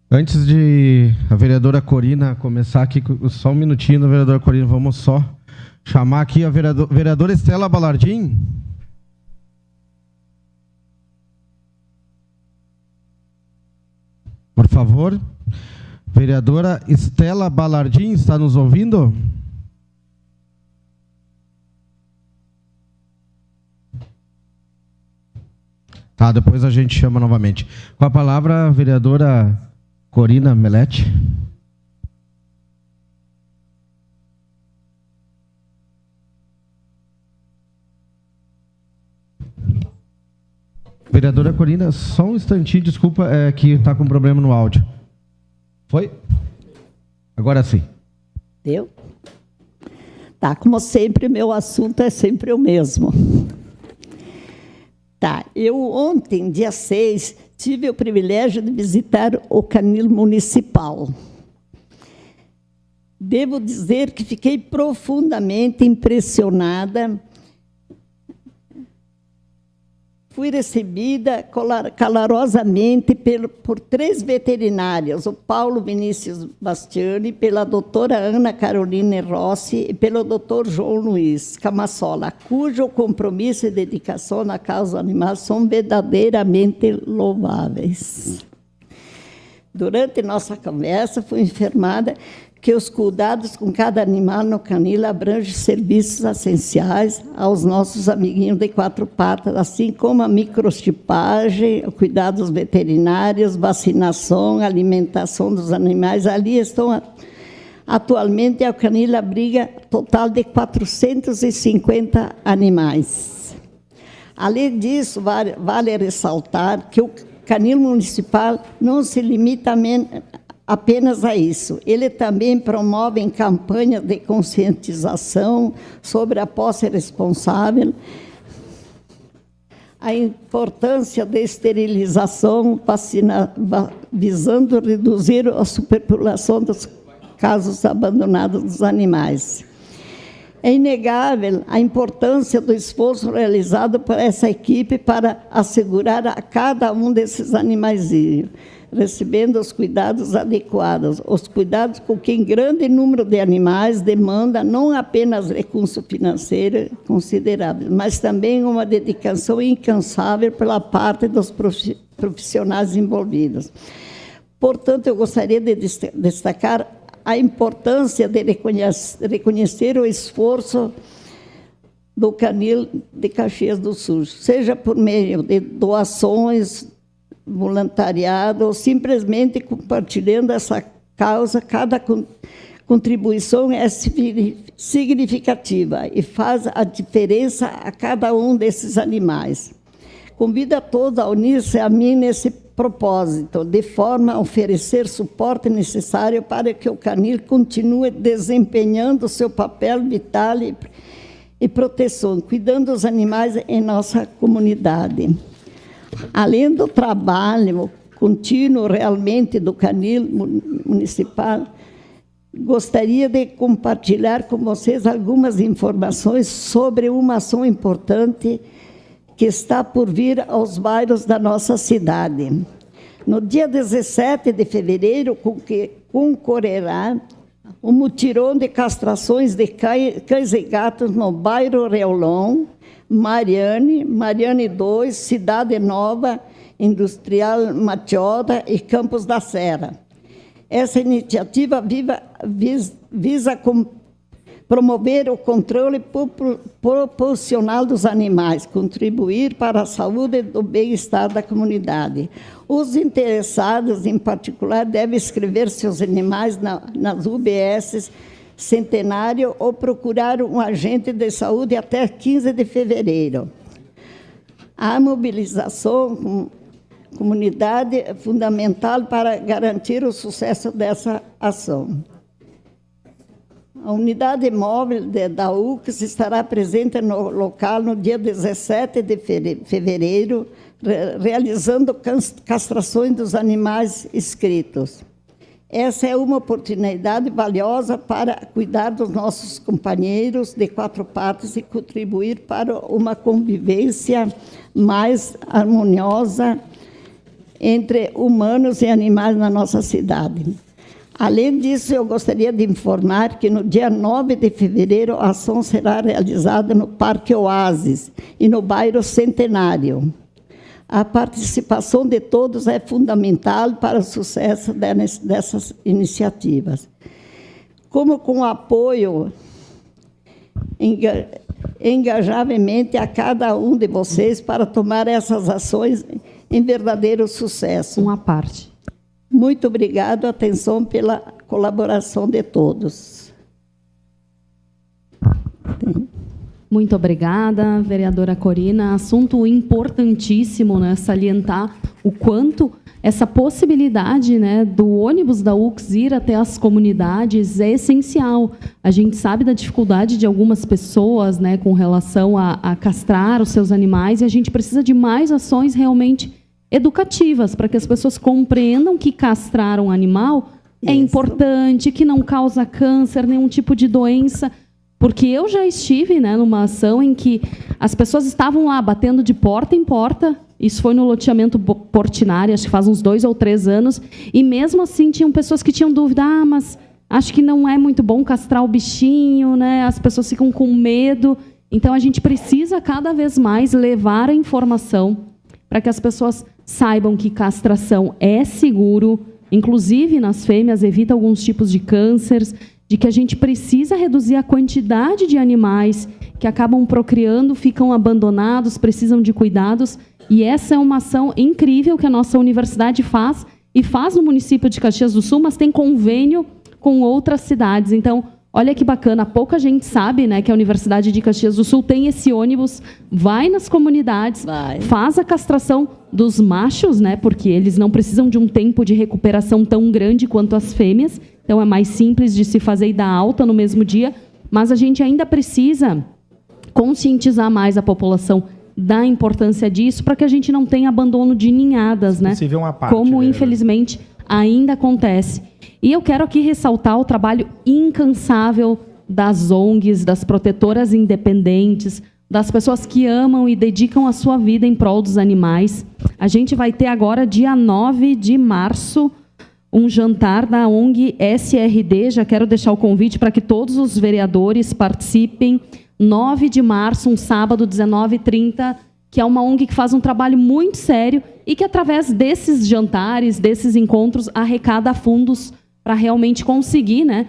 Antes de a vereadora Corina começar aqui, só um minutinho, vereadora Corina, vamos só chamar aqui a vereadora Estela Balardim. Por favor. Vereadora Estela Balardim, está nos ouvindo? Tá, depois a gente chama novamente. Com a palavra, a vereadora Corina Melete. Vereadora Corina, só um instantinho, desculpa, que está com problema no áudio. Foi? Agora sim. Deu? Tá, como sempre, meu assunto é sempre o mesmo. Tá, eu ontem, dia 6, tive o privilégio de visitar o canil municipal. Devo dizer que fiquei profundamente impressionada. Fui recebida calorosamente por 3 veterinárias, o Paulo Vinícius Bastiani, pela doutora Ana Caroline Rossi e pelo doutor João Luiz Camassola, cujo compromisso e dedicação na causa animal são verdadeiramente louváveis. Durante nossa conversa, fui informada que os cuidados com cada animal no canil abrangem serviços essenciais aos nossos amiguinhos de 4 patas, assim como a microchipagem, cuidados veterinários, vacinação, alimentação dos animais. Ali estão, atualmente, o canil abriga total de 450 animais. Além disso, vale ressaltar que o canil municipal não se limita apenas a isso. Ele também promove campanhas de conscientização sobre a posse responsável, a importância da esterilização, visando reduzir a superpopulação dos casos abandonados dos animais. É inegável a importância do esforço realizado por essa equipe para assegurar a cada um desses animaizinhos, recebendo os cuidados adequados, os cuidados com que grande número de animais demanda não apenas recurso financeiro considerável, mas também uma dedicação incansável pela parte dos profissionais envolvidos. Portanto, eu gostaria de destacar a importância de reconhecer o esforço do canil de Caxias do Sul, seja por meio de doações, voluntariado, ou simplesmente compartilhando essa causa. Cada contribuição é significativa e faz a diferença a cada um desses animais. Convido a todos a unir-se a mim nesse propósito, de forma a oferecer suporte necessário para que o canil continue desempenhando seu papel vital e proteção, cuidando dos animais em nossa comunidade. Além do trabalho contínuo realmente do canil municipal, gostaria de compartilhar com vocês algumas informações sobre uma ação importante que está por vir aos bairros da nossa cidade. No dia 17 de fevereiro, concorrerá o mutirão de castrações de cães e gatos no bairro Reolão, Mariane 2, Cidade Nova, Industrial Matiota e Campos da Serra. Essa iniciativa visa promover o controle proporcional dos animais, contribuir para a saúde e o bem-estar da comunidade. Os interessados, em particular, devem inscrever seus animais nas UBS Centenário ou procurar um agente de saúde até 15 de fevereiro. A mobilização comunidade é fundamental para garantir o sucesso dessa ação. A unidade móvel da UCS estará presente no local no dia 17 de fevereiro, realizando castrações dos animais inscritos. Essa é uma oportunidade valiosa para cuidar dos nossos companheiros de 4 patas e contribuir para uma convivência mais harmoniosa entre humanos e animais na nossa cidade. Além disso, eu gostaria de informar que no dia 9 de fevereiro a ação será realizada no Parque Oásis e no bairro Centenário. A participação de todos é fundamental para o sucesso dessas iniciativas. Como com apoio engajavelmente a cada um de vocês para tomar essas ações em verdadeiro sucesso. Uma parte. Muito obrigado, atenção pela colaboração de todos. Muito obrigada, vereadora Corina. Assunto importantíssimo, né? Salientar o quanto essa possibilidade, né, do ônibus da UX ir até as comunidades é essencial. A gente sabe da dificuldade de algumas pessoas, né, com relação a castrar os seus animais, e a gente precisa de mais ações realmente educativas para que as pessoas compreendam que castrar um animal é importante, que não causa câncer, nenhum tipo de doença. Porque eu já estive, né, numa ação em que as pessoas estavam lá batendo de porta em porta. Isso foi no loteamento Portinari, acho que faz uns 2 ou 3 anos. E mesmo assim tinham pessoas que tinham dúvida. Mas acho que não é muito bom castrar o bichinho, né? As pessoas ficam com medo. Então a gente precisa cada vez mais levar a informação para que as pessoas saibam que castração é seguro, inclusive nas fêmeas evita alguns tipos de cânceres, de que a gente precisa reduzir a quantidade de animais que acabam procriando, ficam abandonados, precisam de cuidados. E essa é uma ação incrível que a nossa universidade faz, e faz no município de Caxias do Sul, mas tem convênio com outras cidades. Então, olha que bacana, pouca gente sabe, né, que a Universidade de Caxias do Sul tem esse ônibus, vai nas comunidades, faz a castração dos machos, né, porque eles não precisam de um tempo de recuperação tão grande quanto as fêmeas. Então, é mais simples de se fazer e dar alta no mesmo dia, mas a gente ainda precisa conscientizar mais a população da importância disso, para que a gente não tenha abandono de ninhadas, né? Uma parte, como, infelizmente, ainda acontece. E eu quero aqui ressaltar o trabalho incansável das ONGs, das protetoras independentes, das pessoas que amam e dedicam a sua vida em prol dos animais. A gente vai ter agora, dia 9 de março, um jantar da ONG SRD, já quero deixar o convite para que todos os vereadores participem, 9 de março, um sábado, 19h30, que é uma ONG que faz um trabalho muito sério e que, através desses jantares, desses encontros, arrecada fundos para realmente conseguir, né,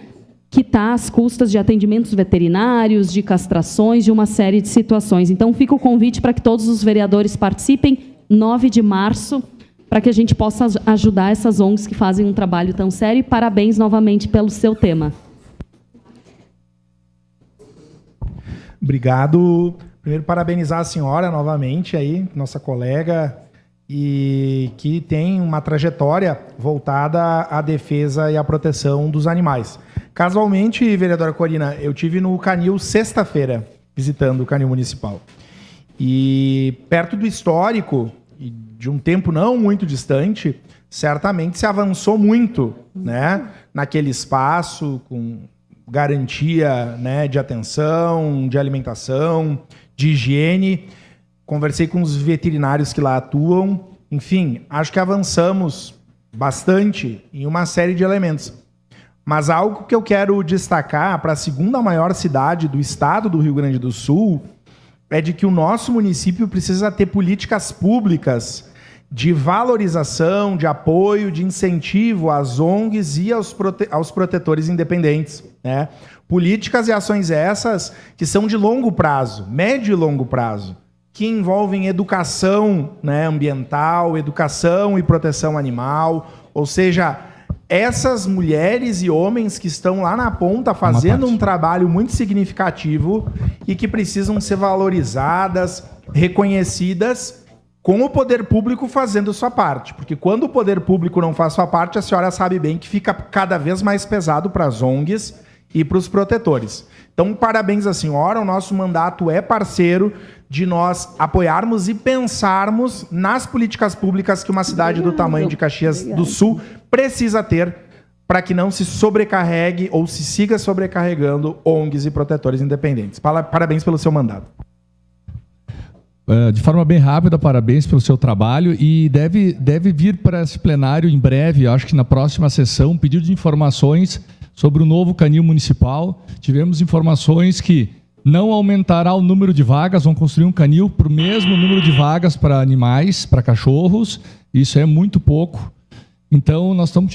quitar as custas de atendimentos veterinários, de castrações, de uma série de situações. Então, fica o convite para que todos os vereadores participem, 9 de março, para que a gente possa ajudar essas ONGs que fazem um trabalho tão sério. E parabéns novamente pelo seu tema. Obrigado. Primeiro, parabenizar a senhora novamente, aí, nossa colega, e que tem uma trajetória voltada à defesa e à proteção dos animais. Casualmente, vereadora Corina, eu tive no Canil sexta-feira, visitando o Canil Municipal. E perto do histórico, de um tempo não muito distante, certamente se avançou muito, né, naquele espaço, com garantia, né, de atenção, de alimentação, de higiene. Conversei com os veterinários que lá atuam. Enfim, acho que avançamos bastante em uma série de elementos. Mas algo que eu quero destacar para a segunda maior cidade do estado do Rio Grande do Sul é de que o nosso município precisa ter políticas públicas de valorização, de apoio, de incentivo às ONGs e aos protetores independentes, né? Políticas e ações essas que são de longo prazo, médio e longo prazo, que envolvem educação, né, ambiental, educação e proteção animal, ou seja, essas mulheres e homens que estão lá na ponta fazendo um trabalho muito significativo e que precisam ser valorizadas, reconhecidas, com o poder público fazendo sua parte. Porque quando o poder público não faz sua parte, a senhora sabe bem que fica cada vez mais pesado para as ONGs e para os protetores. Então, parabéns à senhora, o nosso mandato é parceiro de nós apoiarmos e pensarmos nas políticas públicas que uma cidade do tamanho de Caxias do Sul precisa ter para que não se sobrecarregue ou se siga sobrecarregando ONGs e protetores independentes. Parabéns pelo seu mandato. de forma bem rápida, parabéns pelo seu trabalho e deve vir para esse plenário em breve, acho que na próxima sessão, um pedido de informações sobre o novo canil municipal. Tivemos informações que não aumentará o número de vagas, vão construir um canil para o mesmo número de vagas para animais, para cachorros, isso é muito pouco. Então, nós estamos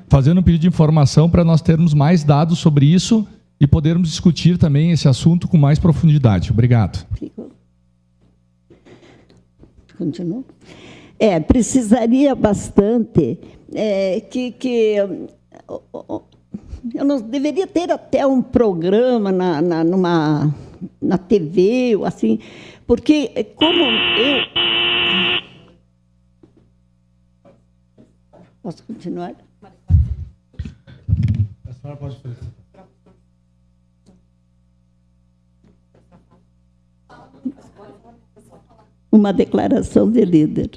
fazendo um pedido de informação para nós termos mais dados sobre isso e podermos discutir também esse assunto com mais profundidade. Obrigado. Continua? Precisaria bastante eu não deveria ter até um programa na TV, ou assim, porque como eu... Posso continuar? A senhora pode fazer. Uma declaração de líder.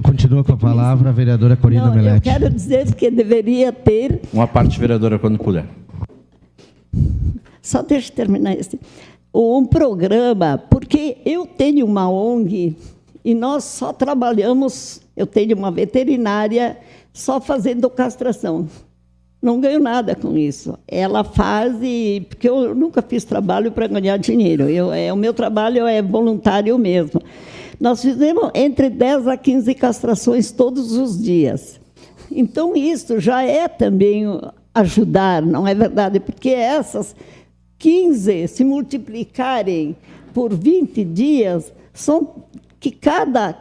Continua com a palavra a vereadora Corina Melete. Eu quero dizer que deveria ter... Uma parte, vereadora, quando puder. Só deixa eu terminar esse. Um programa, porque eu tenho uma ONG e nós só trabalhamos, eu tenho uma veterinária só fazendo castração. Não ganho nada com isso. Ela faz, porque eu nunca fiz trabalho para ganhar dinheiro. O meu trabalho é voluntário mesmo. Nós fizemos entre 10 a 15 castrações todos os dias. Então, isso já é também ajudar, não é verdade? Porque essas 15 se multiplicarem por 20 dias, são que cada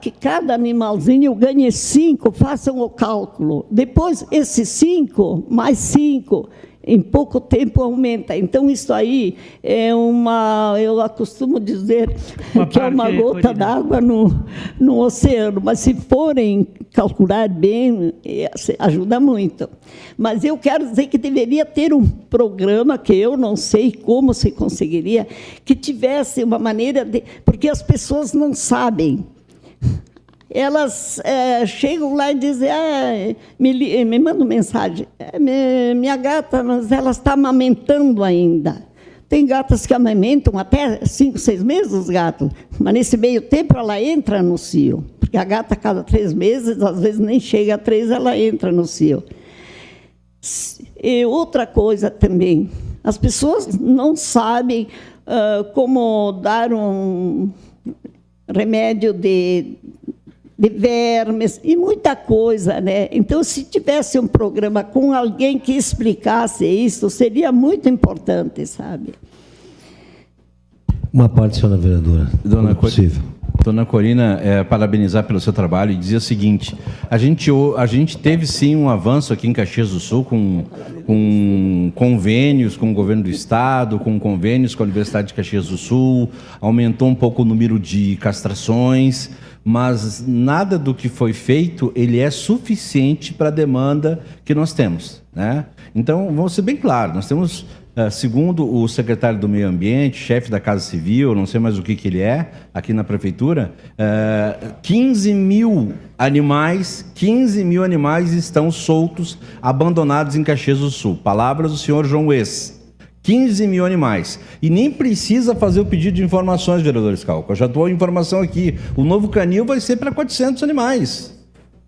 animalzinho ganhe 5, façam o cálculo. Depois, esses 5, mais 5, em pouco tempo aumenta. Então, isso aí é eu costumo dizer que é uma gota d'água no oceano, mas se forem calcular bem, ajuda muito. Mas eu quero dizer que deveria ter um programa, que eu não sei como se conseguiria, que tivesse uma maneira de... Porque as pessoas não sabem. Elas chegam lá e dizem, me mandam mensagem, minha gata, mas ela está amamentando ainda. Tem gatas que amamentam até 5, 6 meses, os gatos, mas nesse meio tempo ela entra no cio, porque a gata, a cada 3 meses, às vezes nem chega a 3, ela entra no cio. E outra coisa também, as pessoas não sabem como dar um remédio de vermes e muita coisa, né? Então, se tivesse um programa com alguém que explicasse isso, seria muito importante, sabe? Uma parte, senhora vereadora. Dona Corina, parabenizar pelo seu trabalho e dizer o seguinte: a gente teve sim um avanço aqui em Caxias do Sul com convênios com o governo do estado, com convênios com a Universidade de Caxias do Sul, aumentou um pouco o número de castrações, mas nada do que foi feito ele é suficiente para a demanda que nós temos, né? Então, vamos ser bem claros, nós temos, segundo o secretário do Meio Ambiente, chefe da Casa Civil, não sei mais o que ele é, aqui na prefeitura, 15 mil animais estão soltos, abandonados em Caxias do Sul. Palavras do senhor João Wes. 15 mil animais. E nem precisa fazer o pedido de informações, vereador Scalco. Eu já dou a informação aqui. O novo canil vai ser para 400 animais.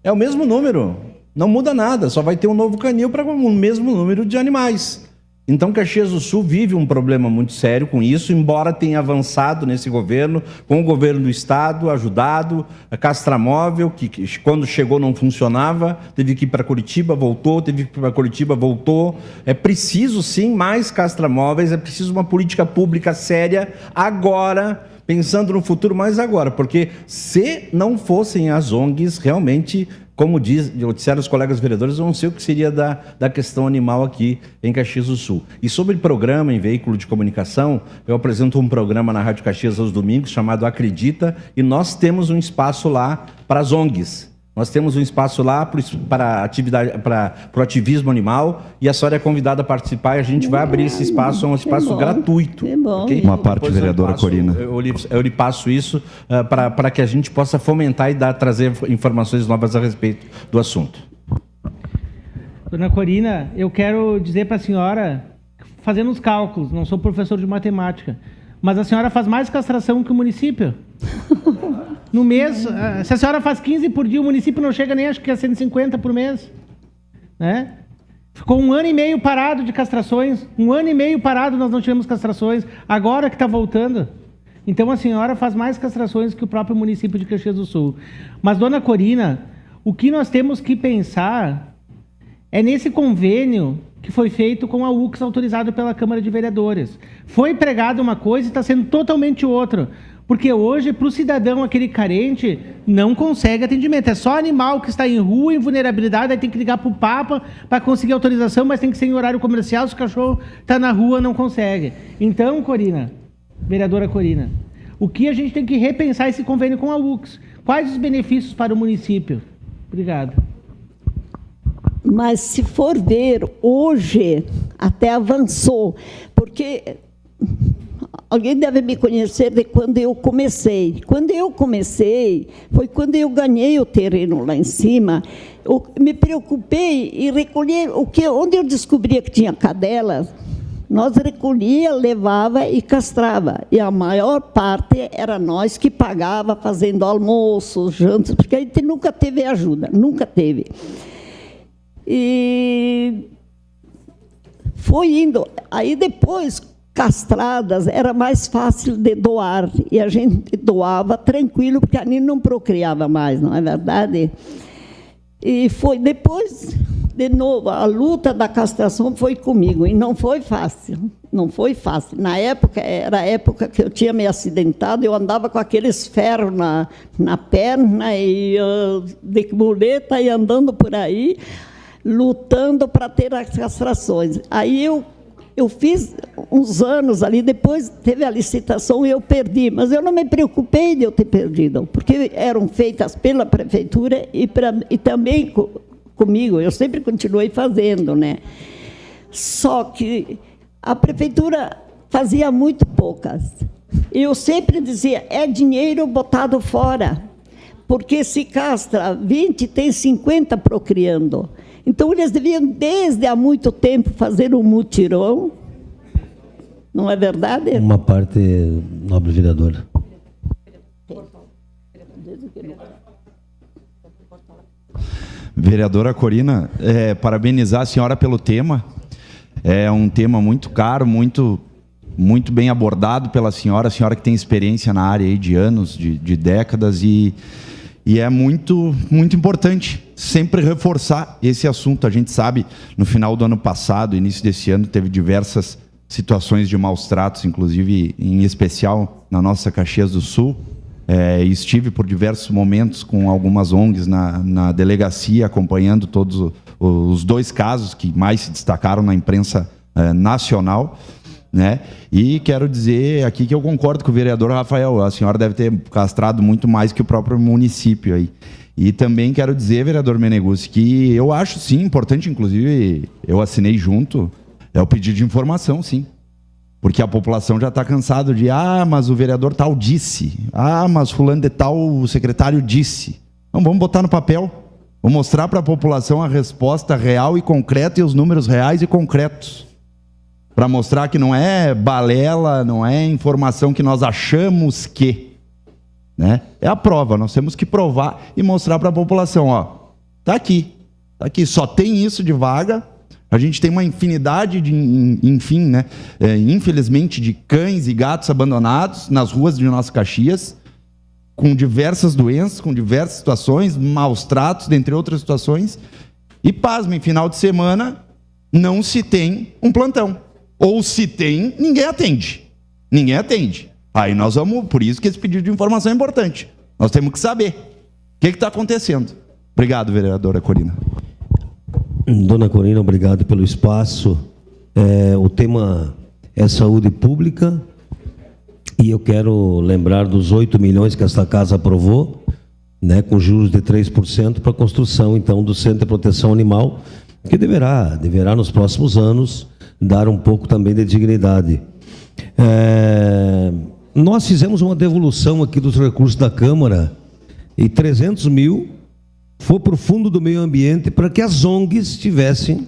É o mesmo número. Não muda nada. Só vai ter um novo canil para o mesmo número de animais. Então, Caxias do Sul vive um problema muito sério com isso, embora tenha avançado nesse governo, com o governo do estado, ajudado, a Castramóvel, que quando chegou não funcionava, teve que ir para Curitiba, voltou, teve que ir para Curitiba, voltou. É preciso, sim, mais Castramóveis, é preciso uma política pública séria agora, pensando no futuro, mais agora, porque se não fossem as ONGs, realmente... Como disseram os colegas vereadores, eu não sei o que seria da questão animal aqui em Caxias do Sul. E sobre programa em veículo de comunicação, eu apresento um programa na Rádio Caxias aos domingos, chamado Acredita, e nós temos um espaço lá para as ONGs. Nós temos um espaço lá para o ativismo animal, e a senhora é convidada a participar, e a gente vai abrir esse espaço, é um espaço gratuito. Okay? Uma parte, vereadora Corina. Eu lhe passo isso para que a gente possa fomentar e trazer informações novas a respeito do assunto. Dona Corina, eu quero dizer para a senhora, fazendo os cálculos, não sou professor de matemática, Mas a senhora faz mais castração que o município. No mês, se a senhora faz 15 por dia, o município não chega nem, acho que a 150 por mês. Né? Ficou 1 ano e meio parado de castrações. 1 ano e meio parado, nós não tivemos castrações. Agora que está voltando. Então a senhora faz mais castrações que o próprio município de Caxias do Sul. Mas, dona Corina, o que nós temos que pensar é nesse convênio que foi feito com a UX, autorizado pela Câmara de Vereadores. Foi pregada uma coisa e está sendo totalmente outra. Porque hoje, para o cidadão, aquele carente, não consegue atendimento. É só animal que está em rua, em vulnerabilidade, aí tem que ligar para o Papa para conseguir autorização, mas tem que ser em horário comercial, se o cachorro está na rua, não consegue. Então, Corina, vereadora Corina, o que a gente tem que repensar esse convênio com a UX? Quais os benefícios para o município? Obrigado. Mas se for ver, hoje até avançou, porque alguém deve me conhecer de quando eu comecei. Quando eu comecei, foi quando eu ganhei o terreno lá em cima. Eu me preocupei em recolher, onde eu descobria que tinha cadela, nós recolhia, levava e castrava. E a maior parte era nós que pagava, fazendo almoços, jantas, porque a gente nunca teve ajuda, nunca teve. E foi indo. Aí depois, castradas, era mais fácil de doar. E a gente doava tranquilo, porque ali não procriava mais, não é verdade? E foi depois, de novo, a luta da castração foi comigo. E não foi fácil, não foi fácil. Na época, era a época que eu tinha me acidentado, eu andava com aqueles ferros na perna, e de muleta, e andando por aí, lutando para ter as castrações. Aí eu fiz uns anos ali, depois teve a licitação e eu perdi, mas eu não me preocupei de eu ter perdido, porque eram feitas pela prefeitura e também comigo, eu sempre continuei fazendo, né? Só que a prefeitura fazia muito poucas. Eu sempre dizia, é dinheiro botado fora, porque se castra 20, tem 50 procriando. Então, eles deviam, desde há muito tempo, fazer um mutirão. Não é verdade? Uma parte, nobre vereadora. Vereadora Corina, parabenizar a senhora pelo tema. É um tema muito caro, muito bem abordado pela senhora. A senhora que tem experiência na área aí de anos, de décadas, e é muito importante sempre reforçar esse assunto. A gente sabe, no final do ano passado, início desse ano, teve diversas situações de maus tratos, inclusive, em especial, na nossa Caxias do Sul. Estive por diversos momentos com algumas ONGs na delegacia, acompanhando todos os 2 casos que mais se destacaram na imprensa nacional. Né? E quero dizer aqui que eu concordo com o vereador Rafael, a senhora deve ter castrado muito mais que o próprio município aí. E também quero dizer, vereador Meneguzzi, que eu acho sim importante, inclusive eu assinei junto, é o pedido de informação, sim. Porque a população já está cansada de, mas o vereador tal disse, mas fulano de tal, o secretário disse. Então vamos botar no papel, vamos mostrar para a população a resposta real e concreta e os números reais e concretos. Para mostrar que não é balela, não é informação que nós achamos que, né? É a prova, nós temos que provar e mostrar para a população, tá aqui, só tem isso de vaga, a gente tem uma infinidade de, enfim, né? Infelizmente, de cães e gatos abandonados nas ruas de nossa Caxias, com diversas doenças, com diversas situações, maus tratos, dentre outras situações, e pasmem, final de semana não se tem um plantão. Ou se tem, ninguém atende. Ninguém atende. Aí nós vamos, por isso que esse pedido de informação é importante. Nós temos que saber o que está acontecendo. Obrigado, vereadora Corina. Dona Corina, obrigado pelo espaço. O tema é saúde pública e eu quero lembrar dos 8 milhões que esta casa aprovou, né, com juros de 3% para a construção, então, do Centro de Proteção Animal, que deverá nos próximos anos dar um pouco também de dignidade. Nós fizemos uma devolução aqui dos recursos da Câmara e 300 mil foi para o Fundo do Meio Ambiente para que as ONGs tivessem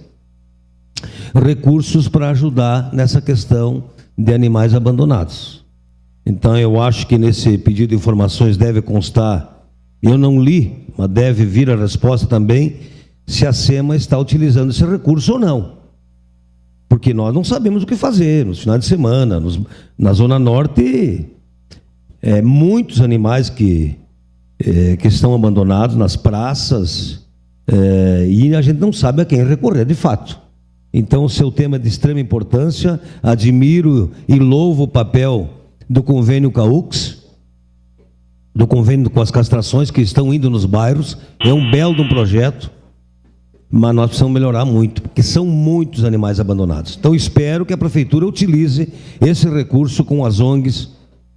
recursos para ajudar nessa questão de animais abandonados. Então, eu acho que nesse pedido de informações deve constar, eu não li, mas deve vir a resposta também, se a SEMA está utilizando esse recurso ou não. Porque nós não sabemos o que fazer nos finais de semana, na Zona Norte, muitos animais que estão abandonados nas praças, e a gente não sabe a quem recorrer de fato. Então, o seu tema é de extrema importância, admiro e louvo o papel do convênio CAUX, do convênio com as castrações que estão indo nos bairros, é um belo de um projeto, mas nós precisamos melhorar muito, porque são muitos animais abandonados. Então, espero que a Prefeitura utilize esse recurso com as ONGs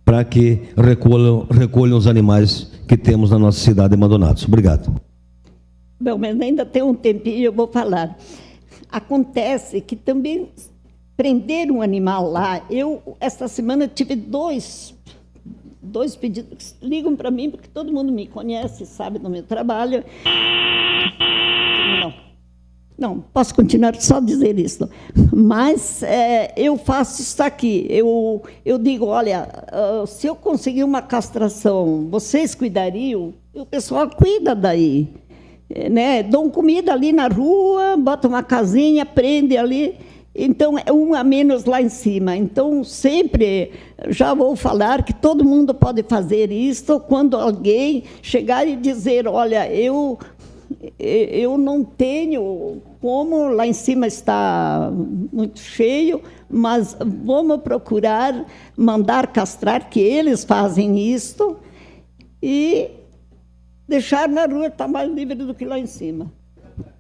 para que recolham os animais que temos na nossa cidade abandonados. Obrigado. Bom, mas ainda tem um tempinho, eu vou falar. Acontece que também prender um animal lá, esta semana tive dois pedidos, ligam para mim, porque todo mundo me conhece, sabe do meu trabalho. Não, posso continuar só dizer isso. Mas eu faço isso aqui, eu digo, olha, se eu conseguir uma castração, vocês cuidariam? O pessoal cuida daí. Né? Dão comida ali na rua, botam uma casinha, prende ali, então é um a menos lá em cima. Então, sempre já vou falar que todo mundo pode fazer isso quando alguém chegar e dizer, olha, eu não tenho como, lá em cima está muito cheio, mas vamos procurar mandar castrar, que eles fazem isso, e deixar na rua está mais livre do que lá em cima.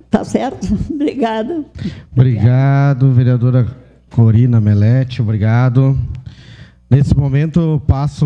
Tá certo? Obrigada. Obrigado, vereadora Corina Melete, obrigado. Nesse momento, passo